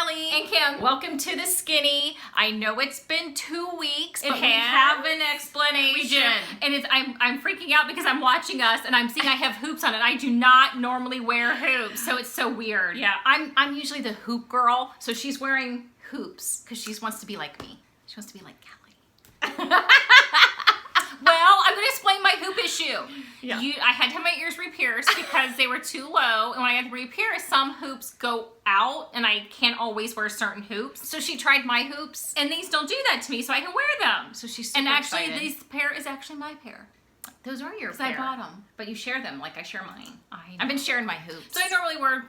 Kelly. And Kim. Welcome to the Skinny. I know it's been 2 weeks, but we has. have an explanation. We did. And I'm freaking out because I'm watching us and I'm seeing I have hoops on it. I do not normally wear hoops, so it's so weird. Yeah. I'm usually the hoop girl, so she's wearing hoops because she wants to be like me. She wants to be like Kelly. Well, I'm going to explain my hoop issue. Yeah. I had to have my ears re-pierced because they were too low. And when I had to re-pierce, some hoops go out and I can't always wear certain hoops. So she tried my hoops and these don't do that to me, so I can wear them. So she's super And actually, excited. this pair is actually my pair. Those are your Because I pair. bought them. But you share them like I share mine. I've been sharing my hoops. So So I normally wear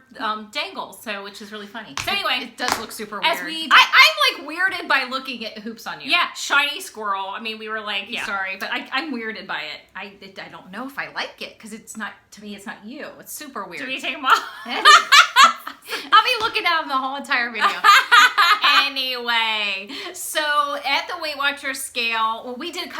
dangles, which is really funny. So anyway, It does look super As weird. we- I'm like weirded by looking at hoops on you. yeah, shiny squirrel. I mean, we were like, yeah. Sorry, but I'm weirded by it. I don't know if I like it because it's not, to me, it's not you. It's super weird. Do we take them off? I'll be looking at them the whole entire video. Anyway, so at the Weight Watchers scale, well, we did a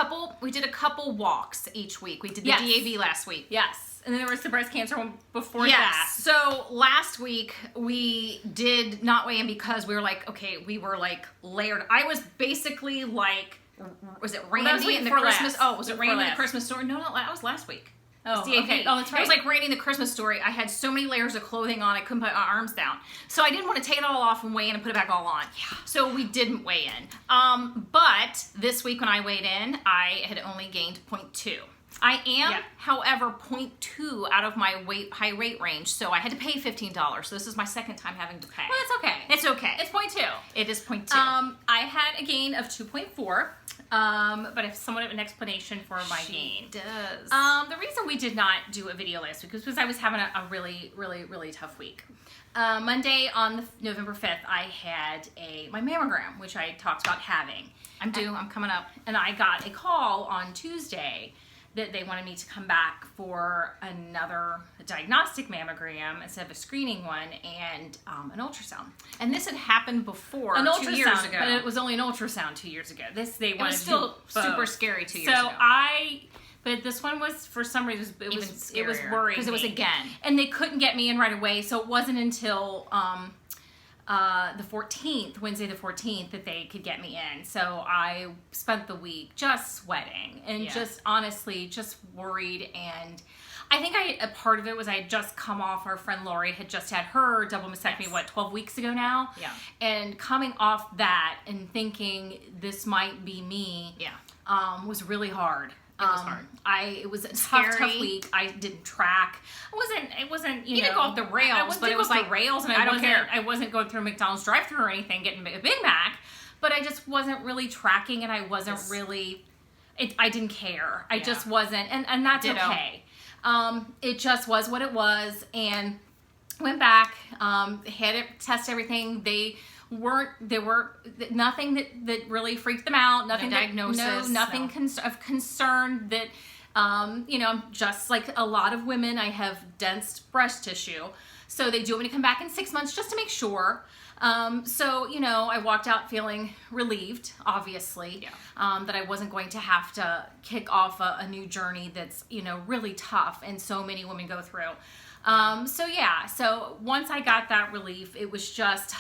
couple walks each week. We did the Yes. DAV last week. Yes. And then there was the breast cancer one before Yes. that. So last week we did not weigh in because we were like, okay, we were like layered. I was basically like, was it Randy that was week in the before Christmas? last. Oh, was it Before Randy in the last. Christmas story? No, that was last week. Oh, It's DAV. okay. Oh, that's It was right. like Randy in the Christmas story. I had so many layers of clothing on, I couldn't put my arms down. So I didn't want to take it all off and weigh in and put it back all on. Yeah. So we didn't weigh in. But this week when I weighed in, I had only gained 0.2. I am, Yeah. however, 0.2 out of my high weight range, so I had to pay $15. So this is my second time having to pay. Well, it's okay. It's okay. It's 0.2. It is 0.2. I had a gain of 2.4, but if someone have an explanation for my gain. does. The reason we did not do a video last week was because I was having a really, really, really tough week. Monday on November 5th, I had my mammogram, which I talked about having. I'm due. I'm coming up. And I got a call on Tuesday that they wanted me to come back for another diagnostic mammogram instead of a screening one and an ultrasound. And this had happened before An 2 years ultrasound, ago. but it was only an ultrasound 2 years ago. This they It wanted was to still do both. super scary 2 years ago. But this one was, for some reason, it was scarier, worrying because it was me. again. And they couldn't get me in right away, so it wasn't until the 14th, Wednesday the 14th, that they could get me in. So I spent the week just sweating and Yeah. just honestly just worried. And I think a part of it was I had just come off, our friend Lori had just had her double mastectomy, Yes. 12 weeks ago now? Yeah. And coming off that and thinking this might be me Yeah. was really hard. It was hard. It was a Scary. tough week. I didn't track. It wasn't, you didn't know. go off the rails, I wasn't but it go was off the like, rails, and I don't wasn't, care. I wasn't going through a McDonald's drive-thru or anything, getting a Big Mac, but I just wasn't really tracking, and I wasn't Yes. really, I didn't care. I Yeah. just wasn't, and that's Ditto. okay. It just was what it was, and went back, had it test everything. There were nothing that really freaked them out. Nothing diagnosis, nothing no. of concern that, just like a lot of women, I have dense breast tissue. So they do want me to come back in 6 months just to make sure. I walked out feeling relieved, obviously, that I wasn't going to have to kick off a new journey that's, really tough and so many women go through. So once I got that relief, it was just,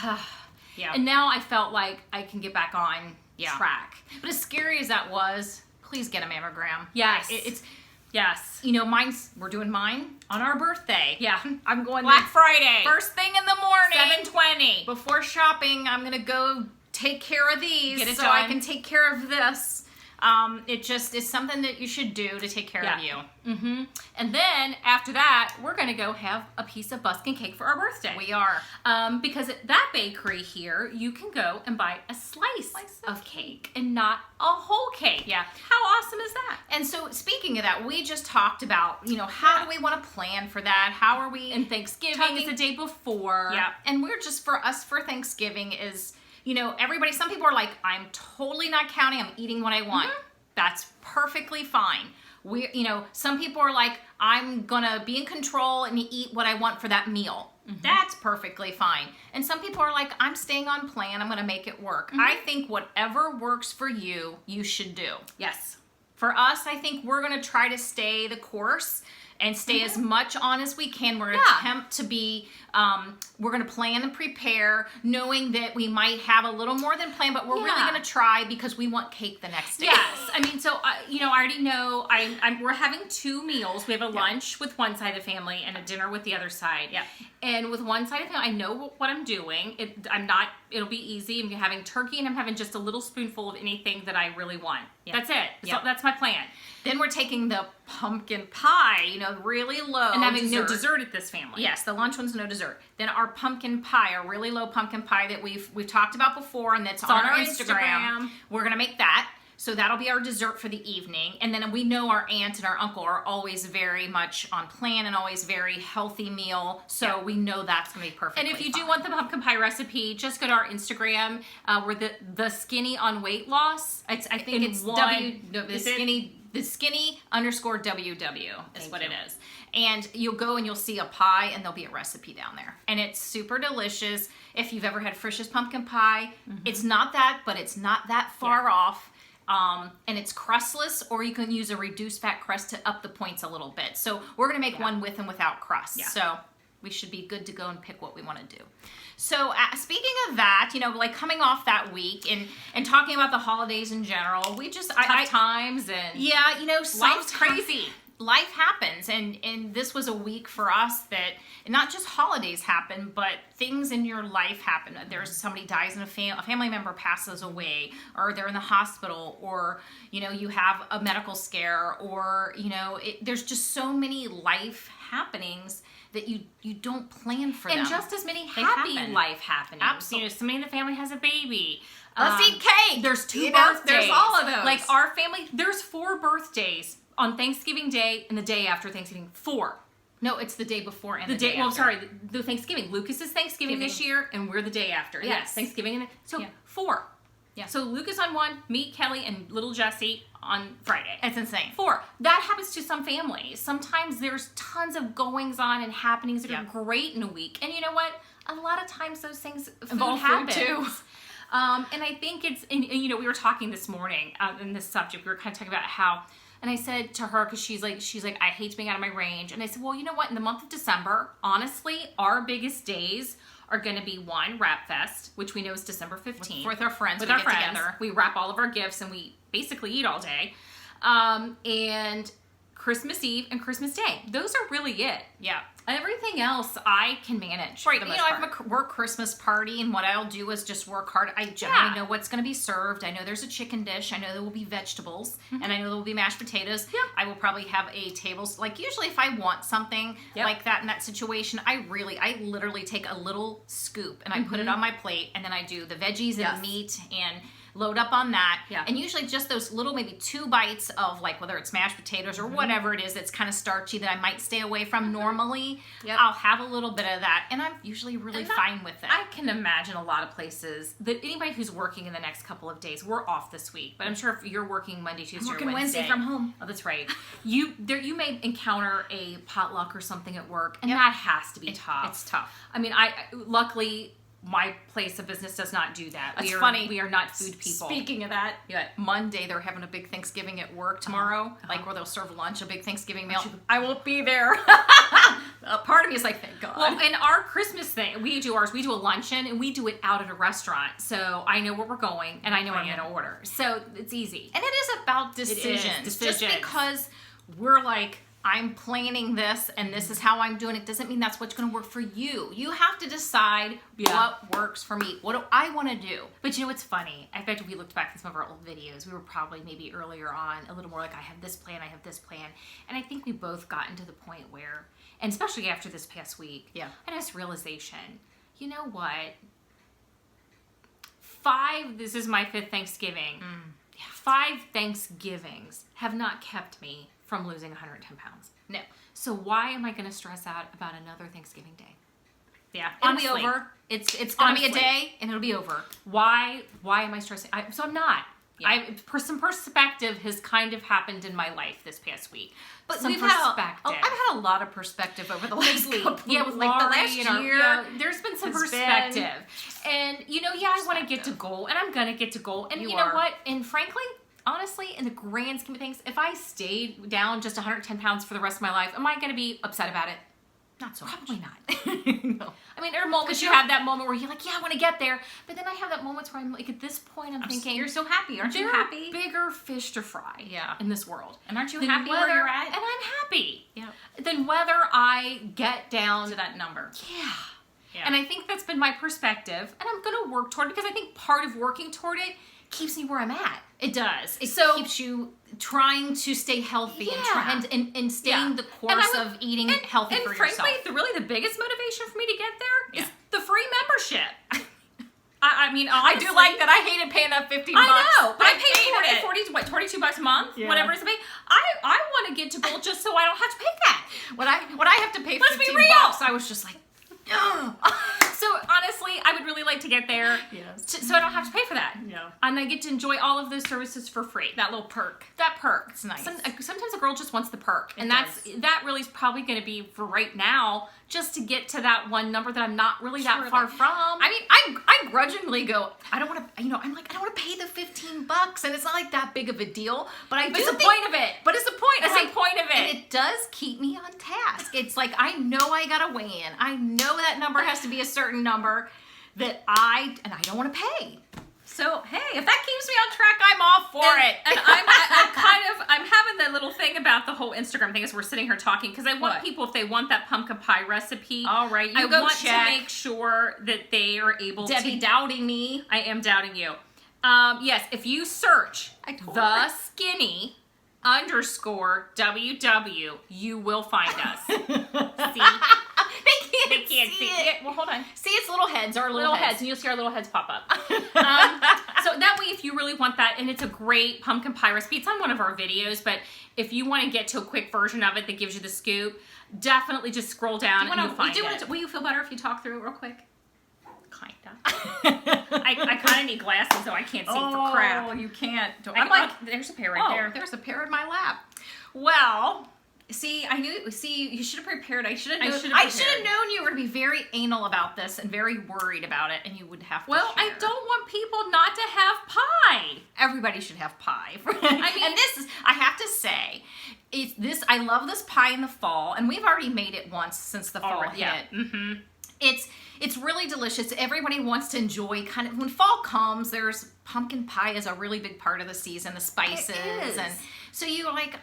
Yeah. and now I felt like I can get back on Yeah. track. But as scary as that was, please get a mammogram. Yes. It's, Yes. we're doing mine on our birthday. Yeah. I'm going Black Friday. first thing in the morning. 7:20. Before shopping, I'm going to go take care of these Get it so I done. can take care of this. It just is something that you should do to take care of you. Mm-hmm. And then after that, we're going to go have a piece of Buskin cake for our birthday. We are. Because at that bakery here, you can go and buy a slice of of cake and not a whole cake. Yeah. How awesome is that? And so speaking of that, we just talked about, how do we want to plan for that? How are we... And Thanksgiving is Talking- the day before. Yeah. And we're just, for Thanksgiving is, everybody, some people are like, I'm totally not counting. I'm eating what I want. Mhm. That's perfectly fine. Some people are like, I'm going to be in control and eat what I want for that meal. That's perfectly fine. And some people are like, I'm staying on plan. I'm going to make it work. I think whatever works for you, you should do. Yes. For us, I think we're going to try to stay the course and stay as much on as we can. We're going to attempt to be, we're going to plan and prepare, knowing that we might have a little more than planned, but we're really going to try because we want cake the next day. Yes, I mean, so you know, I already know. We're having 2 meals. We have a lunch with one side of the family and a dinner with the other side. Yeah. And with one side of the family, I know what I'm doing. It'll be easy. I'm having turkey and I'm having just a little spoonful of anything that I really want. Yeah. That's it. So that's my plan. Then we're taking the pumpkin pie, you know, really low. And having no dessert at this family. Yes, the lunch one's no dessert. Then our pumpkin pie, our really low pumpkin pie that we've talked about before, and that's on our Instagram. We're gonna make that. So that'll be our dessert for the evening. And then we know our aunt and our uncle are always very much on plan and always very healthy meal. So we know that's going to be perfect. And if you do want the pumpkin pie recipe, just go to our Instagram. We're the skinny on weight loss. I think it's the skinny _ WW is what it is. And you'll go and you'll see a pie and there'll be a recipe down there. And it's super delicious. If you've ever had Frisch's pumpkin pie, it's not that, but it's not that far off. And it's crustless, or you can use a reduced fat crust to up the points a little bit. So we're going to make one with and without crust. Yeah. So we should be good to go and pick what we want to do. So speaking of that, you know, like coming off that week and talking about the holidays in general, we just tough times and you know, life's crazy. Life happens, and this was a week for us that not just holidays happen, but things in your life happen. There's somebody dies in a family member passes away, or they're in the hospital, or you know, you have a medical scare, or you know, there's just so many life happenings that you don't plan for them. And just as many happy life happenings. Absolutely. You know, somebody in the family has a baby. Let's eat cake. There's 2 birthdays. There's all of those. Like our family, there's 4 birthdays on Thanksgiving Day and the day after Thanksgiving. 4. No, it's the day before and the day after. Well, sorry, the Thanksgiving. Lucas is Thanksgiving this year, and we're the day after. Yes, Thanksgiving. So 4. Yeah. So Lucas on 1, me, Kelly, and little Jessie on Friday. It's insane. 4. That happens to some families. Sometimes there's tons of goings on and happenings that are great in a week. And you know what? A lot of times those things involve food too. And I think it's, and, you know, we were talking this morning in this subject. We were kind of talking about how, and I said to her, because she's like, I hate being out of my range. And I said, well, you know what? In the month of December, honestly, our biggest days are going to be Wrap Fest, which we know is December 15th. With our friends. With our friends. Together. We wrap all of our gifts and we basically eat all day. And Christmas Eve and Christmas Day. Those are really it. Yeah. Everything else I can manage. Right. You know, I have a work Christmas party, and what I'll do is just work hard. I generally know what's going to be served. I know there's a chicken dish. I know there will be vegetables, and I know there will be mashed potatoes. Yeah. I will probably have a table. Like usually, if I want something like that in that situation, I literally take a little scoop and I put it on my plate, and then I do the veggies and the meat and load up on that. Yeah. And usually just those little, maybe 2 bites of like, whether it's mashed potatoes or whatever it is that's kind of starchy that I might stay away from normally. I'll have a little bit of that, and I'm usually really fine with it. I can imagine a lot of places that anybody who's working in the next couple of days, we're off this week, but I'm sure if you're working Monday, Tuesday, I'm working or Wednesday from home. Oh, that's right. You may encounter a potluck or something at work, and that has to be tough. It's tough. I mean, luckily my place of business does not do that. It's funny. We are not food people. Speaking of that, Monday they're having a big Thanksgiving at work tomorrow, like where they'll serve lunch, a big Thanksgiving meal. I won't be there. A part of me is like, thank God. Well, and our Christmas thing, we do a luncheon, and we do it out at a restaurant. So I know where we're going, and I know what I'm going to order. So it's easy. And it is about decisions. Just because we're like, I'm planning this and this is how I'm doing it doesn't mean that's what's going to work for you. You have to decide what works for me. What do I want to do? But you know what's funny? I bet if we looked back at some of our old videos, we were probably maybe earlier on a little more like, I have this plan. And I think we both gotten to the point where, and especially after this past week, I had this realization, you know what? This is my 5th Thanksgiving. 5 Thanksgivings have not kept me from losing 110 pounds. No. So why am I going to stress out about another Thanksgiving day? Yeah. Honestly, it'll be over. It's going to be a day and it'll be over. Why am I stressing? So I'm not. Yeah. Some perspective has kind of happened in my life this past week. But some I've had a lot of perspective over the last couple. Yeah, with like the last year. There's been some perspective. And, you know, I want to get to goal, and I'm going to get to goal. And you know what? And frankly, honestly, in the grand scheme of things, if I stayed down just 110 pounds for the rest of my life, am I going to be upset about it? Not so Probably much. not. No. I mean, there are moments you have that moment where you're like, yeah, I want to get there. But then I have that moments where I'm like, at this point, I'm thinking, You're so happy. Aren't you there happy? are bigger fish to fry Yeah. in this world. And aren't you Than happy where you're at? And I'm happy. Yeah. Then whether I get down To that number. yeah. Yeah. And I think that's been my perspective. And I'm going to work toward it because I think part of working toward it keeps me where I'm at. It does. It So- keeps you trying to stay healthy Yeah. and staying Yeah. the And I course would- of eating healthy and for frankly, yourself. really the biggest motivation for me to get there is Yeah. the free membership. I mean, I honestly, do like that. I hated paying that $15. I know, but I hated paid it. 22 bucks a month, Yeah. whatever it's to be. I want to get to gold just so I don't have to pay that. When I have to pay Let's be $15, real. I was just like, So honestly, I would really like to get there, so I don't have to pay for that. Yeah. And I get to enjoy all of those services for free. that little perk. That perk. It's nice. Sometimes a girl just wants the perk, and It that really is probably going to be for right now, just to get to that one number that I'm not really that Surely. far from. I mean, I grudgingly go, I don't want to, I'm like, I don't want to pay the $15, and it's not like that big of a deal, but I do But it's the think- point of it. But it's the point. That's and the point of it. And it does keep me on task. It's like, I know I gotta weigh in. I know that number has to be a certain number that I don't want to pay. So, hey, if that keeps me on track, I'm all for it. And I'm having that little thing about the whole Instagram thing as we're sitting here talking, because I want What? people, if they want that pumpkin pie recipe, All right, you I go want check. to make sure that they are able Debbie to. doubting me. I am doubting you. Yes, if you search I told the her. skinny _ WW, you will find us. See? They can't see it. Yeah, well, hold on. See, it's little heads or Little heads, and you'll see our little heads pop up. So that way, if you really want that, and it's a great pumpkin pie recipe, it's on one of our videos, but if you want to get to a quick version of it that gives you the scoop, definitely just scroll down and you'll find it. Will you feel better if you talk through it real quick? Kinda. I kind of need glasses, so I can't see for crap. Oh, you can't. I'm like, there's a pair right there. There's a pair in my lap. Well, see, you should have prepared. I should have known. should have I should have prepared. known you were going to be very anal about this and very worried about it, and you would have to Well, I share. don't want people not to have pie. Everybody should have pie. I mean- and this is, I have to say, I love this pie in the fall, and we've already made it once since the fall hit. Yeah. Mm-hmm. It's really delicious. Everybody wants to enjoy kind of when fall comes. There's pumpkin pie is a really big part of the season. The spices is. and so you're like,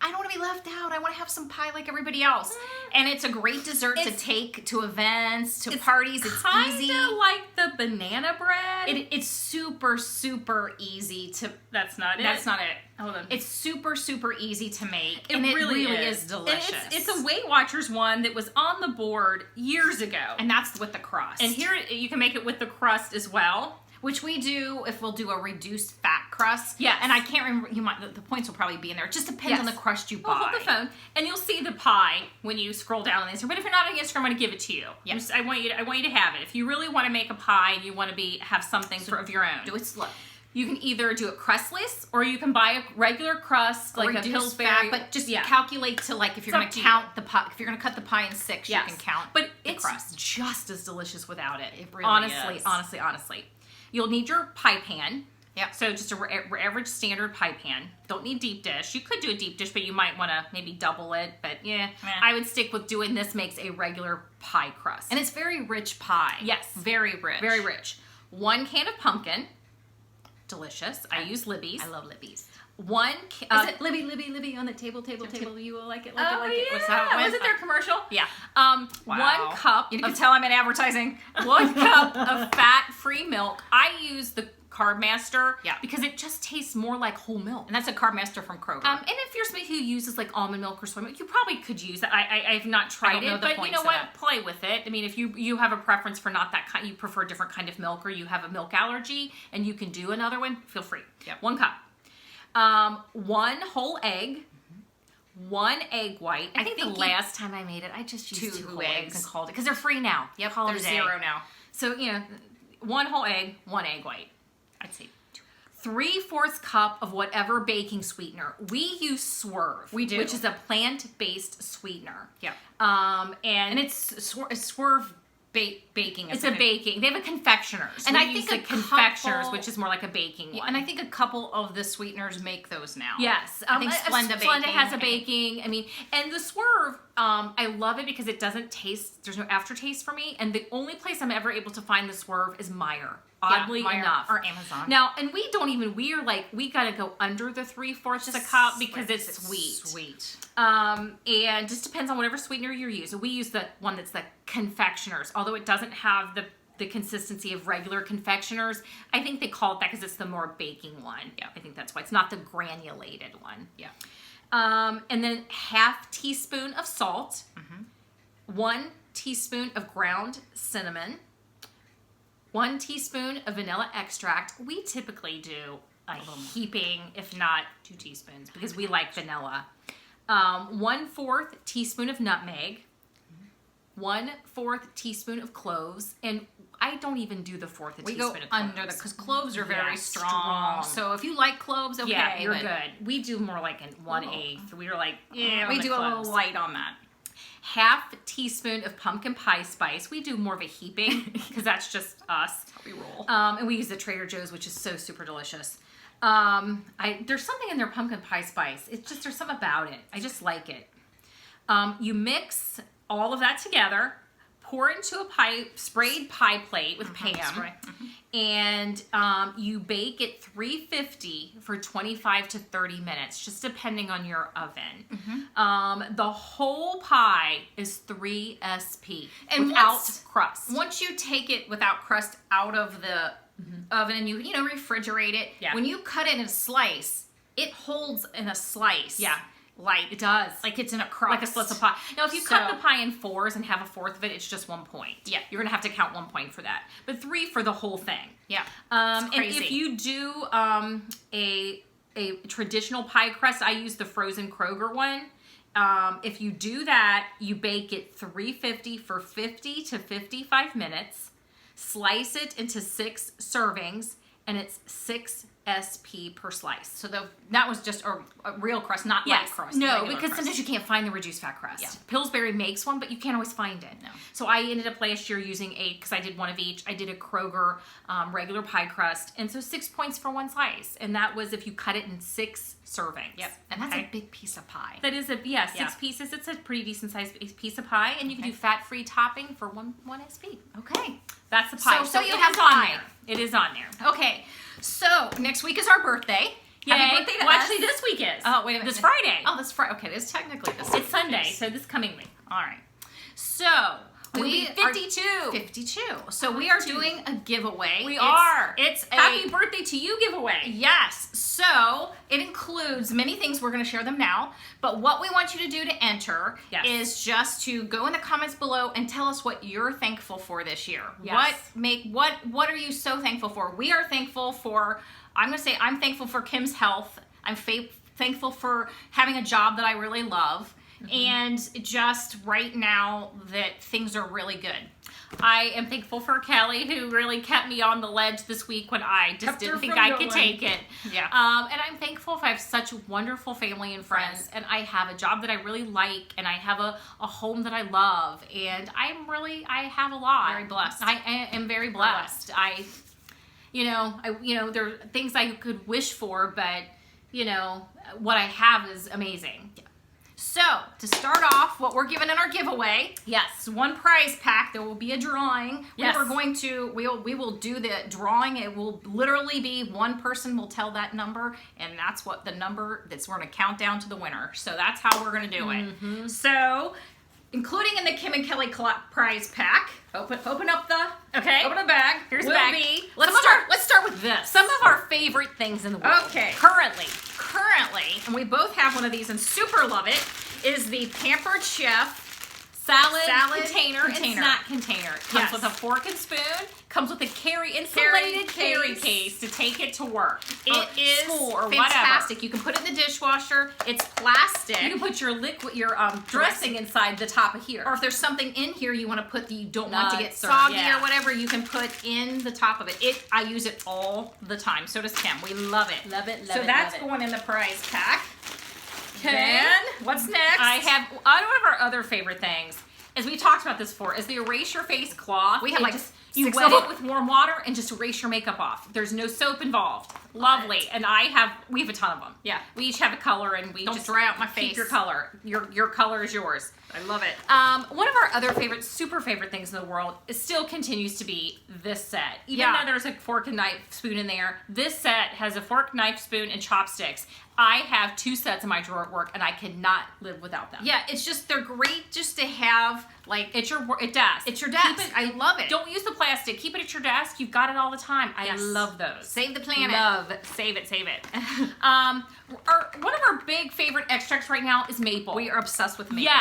I don't want to be left out. I want to have some pie like everybody else. And it's a great dessert to take to events, to parties. It's easy. Kind of like the banana bread. It's super easy to. That's not it. That's not it. Hold on. It's super easy to make, It and really is And delicious. it's a Weight Watchers one that was on the board years ago. and that's with the crust. And here you can make it with the crust as well. which we do if we'll do a reduced fat crust. Yes. And I can't remember, the points will probably be in there. It just depends on the Yes. crust you buy. Well, hold the phone, and you'll see the pie when you scroll down on Instagram. But if you're not on Instagram, I'm going to give it to you. Yes. I want you to have it. If you really want to make a pie and you want to have something of your own, Do it slow. you can either do it crustless or you can buy a regular crust, like a Reduced Pillsbury. fat, but just calculate to like if you're going up to to count the pie, if you're going to cut the pie in 6, Yes. you can count But the it's crust. just as delicious without it. It really honestly, is. honestly. You'll need your pie pan. Yep. So just a average standard pie pan. Don't need deep dish. You could do a deep dish, but you might want to maybe double it. But yeah, I would stick with doing this. Makes a regular pie crust. And it's very rich pie. Yes. Very rich. Very rich. 1 can of pumpkin. Delicious. I use Libby's. I love Libby's. One. Is it Libby on the table? You will like it, like it, like it. What's that? Was it their commercial? Yeah. Wow. Wow. 1 cup. You can tell I'm in advertising. 1 cup of fat-free milk. I use the Carb Master because it just tastes more like whole milk. And that's a Carb Master from Kroger. And if you're somebody who uses like almond milk or soy milk, you probably could use that. I've not tried know it, the but you points know of what? that. Play with it. I mean, if you have a preference for not that kind, you prefer a different kind of milk, or you have a milk allergy, and you can do another one, feel free. Yep. 1 cup. 1 whole egg. 1 egg white. I think the last time I made it, I just used 2 whole whole eggs eggs. and called it because they're free now. Yep, Call it they're a day. 0 now. So 1 whole egg, 1 egg white. I'd say 3/4 cup of whatever baking sweetener. We use Swerve. We do. Which is a plant-based sweetener. Yeah. And And it's Swerve baking. It's a baking. They have a confectioners. And We I think use the a confectioners, couple- which is more like a baking one. And I think a couple of the sweeteners make those now. Yes, I think Splenda Splenda has a baking. baking. I mean, and the Swerve, I love it because it doesn't taste. There's no aftertaste for me, and the only place I'm ever able to find the Swerve is Meijer. Oddly Meijer enough, or Amazon. Now, and we don't even. We are like we gotta go under the 3/4 a cup because it's sweet. Sweet. And just depends on whatever sweetener you're using. We use the one that's the confectioners, although it doesn't have the consistency of regular confectioners. I think they call it that because it's the more baking one. Yeah. I think that's why it's not the granulated one. Yeah. And then 1/2 teaspoon of salt, 1 teaspoon of ground cinnamon, 1 teaspoon of vanilla extract. We typically do a heaping, if not 2 teaspoons, because we like vanilla. 1/4 teaspoon of nutmeg, 1/4 teaspoon of cloves, and I don't even do the 1/4 We teaspoon go of cloves. under because cloves are very Yeah, strong. So if you like cloves, okay. Yeah, you're but good. We do more like in 1/8. We were like, yeah, We on the do a little cloves. light on that. 1/2 teaspoon of pumpkin pie spice. We do more of a heaping because that's just us. We roll. And we use the Trader Joe's, which is so super delicious. There's something in their pumpkin pie spice. It's just, there's something about it. I just like it. You mix all of that together, pour into a sprayed pie plate with Pam, and you bake at 350 for 25 to 30 minutes, just depending on your oven. The whole pie is 3 SP And without once- crust. Once you take it without crust out of the oven and you refrigerate it, Yeah. when you cut it in a slice, it holds in a slice. Yeah. Like It does. like it's in a crust. Like a slice of pie. Now, if you cut So- the pie in 4s and have a 1/4 of it, it's just 1 point. Yeah. You're going to have to count 1 point for that. But 3 for the whole thing. Yeah. And crazy. if you do a traditional pie crust, I use the frozen Kroger one. If you do that, you bake it 350 for 50 to 55 minutes. Slice it into 6 servings, and it's 6 SP per slice. So that was just a real crust, not light crust. No, regular because crust. sometimes you can't find the reduced fat crust. Yeah. Pillsbury makes one, but you can't always find it. No. So I ended up last year using because I did one of each. I did a Kroger regular pie crust, and so 6 points for 1 slice, and that was if you cut it in 6 servings. Yep. And that's Okay? a big piece of pie. That is 6 Yeah. pieces. It's a pretty decent sized piece of pie, and you can do fat-free topping for one SP. Okay. That's the pie. So you it have is on pie. there. It is on there. Okay. So next week is our birthday. Happy Yay. birthday to Well, us. actually, this week is. Oh, wait a minute. This Friday. Oh, this Friday. Okay, this is technically this. It's Sunday, week. so this coming week. All right. So We are 52. 52. So we are doing a giveaway. We It's- are. It's a Happy birthday to you giveaway. Yes. So it includes many things. We're going to share them now. But what we want you to do to enter Yes. is just to go in the comments below and tell us what you're thankful for this year. Yes. What are you so thankful for? We are thankful for. I'm going to say I'm thankful for Kim's health. I'm thankful for having a job that I really love. And just right now that things are really good. I am thankful for Kelly, who really kept me on the ledge this week when I just Kept her didn't think from I could going. take it. Yeah. And I'm thankful I have such wonderful family and friends, and I have a job that I really like, and I have a home that I love, and I have a lot. Very blessed. I am very blessed. There are things I could wish for, but what I have is amazing. So, to start off, what we're giving in our giveaway, Yes. is one prize pack. There will be a drawing. Yes. We will do the drawing. It will literally be one person will tell that number, and that's what the number that's we're going to count down to the winner. So that's how we're going to do it. So, including in the Kim and Kelly prize pack, open up the open the bag. Here's the will bag. be Let's start with this. Some of our favorite things in the world. Okay. Currently. Currently, and we both have one of these and super love it, is the Pampered Chef Salad container. and snack container. It comes Yes. with a fork and spoon. Comes with a insulated carry case. case to take it to work. It or is school or fantastic. whatever. You can put it in the dishwasher. It's plastic. You can put your dressing inside the top of here. or if there's something in here you want to put that you don't want to get Nuts or- soggy yeah. or whatever, you can put in the top of it. I use it all the time. So does Kim. We love it. Love it, love so it, that's love it. going in the prize pack. Okay. Then what's next? I have one of our other favorite things as we talked about this before, is the Erase Your Face cloth. We have like you 6 wet of it them. with warm water and just erase your makeup off. There's no soap involved. Lovely. And we have a ton of them. Yeah. We each have a color and we Don't just dry out my keep face. your color. Your color is yours. I love it. One of our other super favorite things in the world still continues to be this set. Even though there's a fork and knife spoon in there, this set has a fork, knife, spoon, and chopsticks. I have 2 sets in my drawer at work, and I cannot live without them. Yeah, it's just, they're great just to have, like, It's your desk. it's your desk. Keep it- I love it. Don't use the plastic. Keep it at your desk. You've got it all the time. I Yes. love those. Save the planet. Save it. One of our big favorite extracts right now is maple. We are obsessed with maple.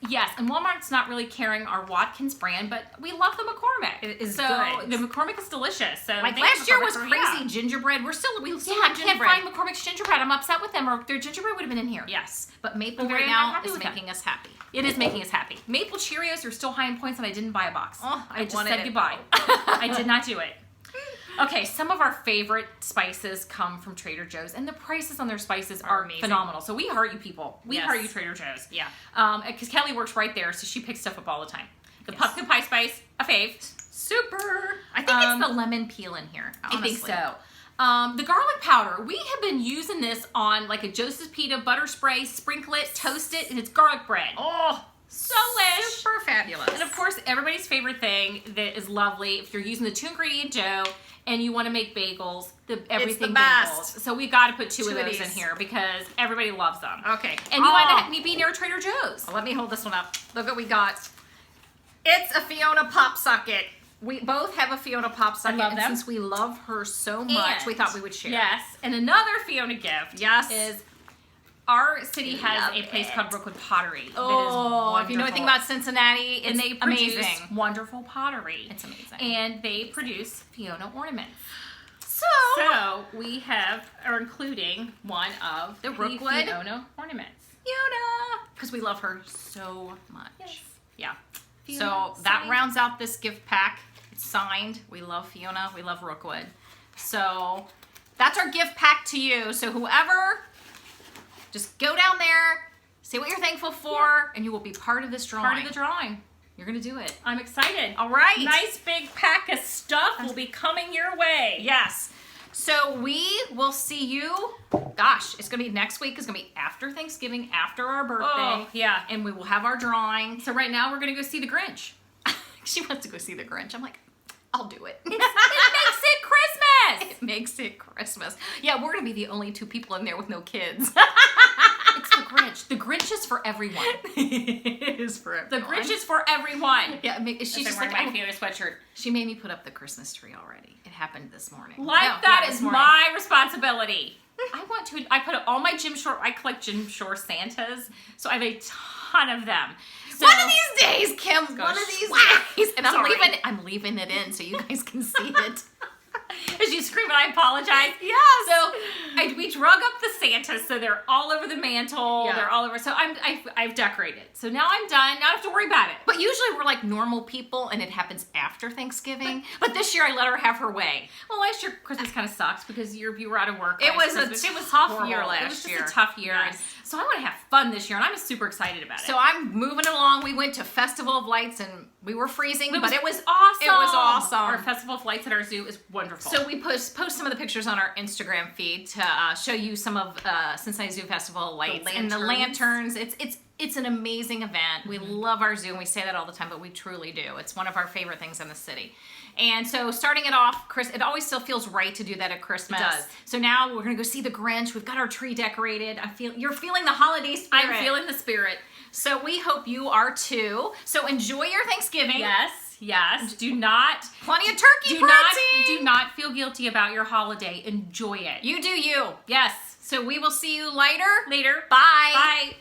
Yes, and Walmart's not really carrying our Watkins brand, but we love the McCormick. It is so good. The McCormick is delicious. So Like thank last year McCormick was for- crazy yeah. gingerbread. We still Yeah, have I can't gingerbread. find McCormick's gingerbread. I'm upset with them, or their gingerbread would have been in here. Yes, but maple I'm very right now happy is with that. making us happy. It is making us happy. Maple Cheerios are still high in points, and I didn't buy a box. Oh, I I just wanted said it. goodbye. I did not do it. Okay, some of our favorite spices come from Trader Joe's, and the prices on their spices are amazing. phenomenal. So we heart you people. We Yes. heart you, Trader Joe's. Yeah. Because Kelly works right there, so she picks stuff up all the time. The Yes. pumpkin pie spice, a fave. Super. I think it's the lemon peel in here. I think honestly. so. The garlic powder, we have been using this on like a Joseph's Pita butter spray, sprinkle it, toast it, and it's garlic bread. Oh, So lish. super fabulous. And of course, everybody's favorite thing that is lovely, if you're using the 2-ingredient dough and you want to make bagels, everything best. bagels. So we got to put 2 Two of of those in these. here because everybody loves them. Okay. And you want to be near Trader Joe's. Let me hold this one up. Look what we got. It's a Fiona Pop Socket. We both have a Fiona Pop Socket. love and them. since we love her so much, we thought we would share. Yes. And another Fiona gift Yes. is our city has Love a place it. called Brookwood Pottery. Oh, that is if you know anything wonderful. about Cincinnati, it's and they produce amazing. wonderful pottery. It's amazing. And they produce Fiona ornaments. So, So we are including one of The Rookwood Fiona ornaments. Fiona, because we love her so much. Yes. Yeah. Fiona, So that signed. rounds out this gift pack. It's signed. We love Fiona. We love Rookwood. So that's our gift pack to you. So whoever, just go down there, say what you're thankful for, and you will be part of this drawing. Part of the drawing. You're going to do it. I'm excited. All right. Nice big pack of stuff will be coming your way. Yes. So we will see you. Gosh, it's going to be next week. It's going to be after Thanksgiving, after our birthday. Oh, yeah. And we will have our drawing. So right now we're going to go see the Grinch. She wants to go see the Grinch. I'm like, I'll do it. It makes it Christmas. It makes it Christmas. Yeah, we're going to be the only 2 people in there with no kids. It's the Grinch. The Grinch is for everyone. It is for The Grinch is for everyone. Yeah, she's I'm just wearing like, my Fiona sweatshirt. she made me put up the Christmas tree already. It happened this morning. Like No, that yeah, is this morning. my responsibility. I put all my Jim Shore, I collect Jim Shore Santas, so I have a ton of them. So, One of these days, Kim. One of these Whack. days, and Sorry. I'm leaving it in so you guys can see it. as you scream and I apologize. Yes. So we drug up the Santas, so they're all over the mantle. Yeah. They're all over. So I've decorated. So now I'm done. Now I don't have to worry about it. But usually we're like normal people, and it happens after Thanksgiving. But this year I let her have her way. Well, last year Christmas kind of sucked because you were out of work. It last was a Christmas. It was tough horrible. year It last was just year. a tough year. Yes. And so I want to have fun this year, and I'm super excited about it. So I'm moving along. We went to Festival of Lights, and we were freezing, but it was awesome. It was awesome. Our Festival of Lights at our zoo is wonderful. So we post some of the pictures on our Instagram feed to show you some of Cincinnati Zoo Festival lights and the lanterns. It's an amazing event. We love our zoo, and we say that all the time, but we truly do. It's one of our favorite things in the city. And so starting it off, it always still feels right to do that at Christmas. It does. So now we're gonna go see the Grinch. We've got our tree decorated. You're feeling the holiday spirit. I'm feeling the spirit. So we hope you are too. So enjoy your Thanksgiving. Yes. Do not Plenty of turkey protein. do not feel guilty about your holiday. Enjoy it. You do you. Yes. So we will see you later. Later. Bye. Bye.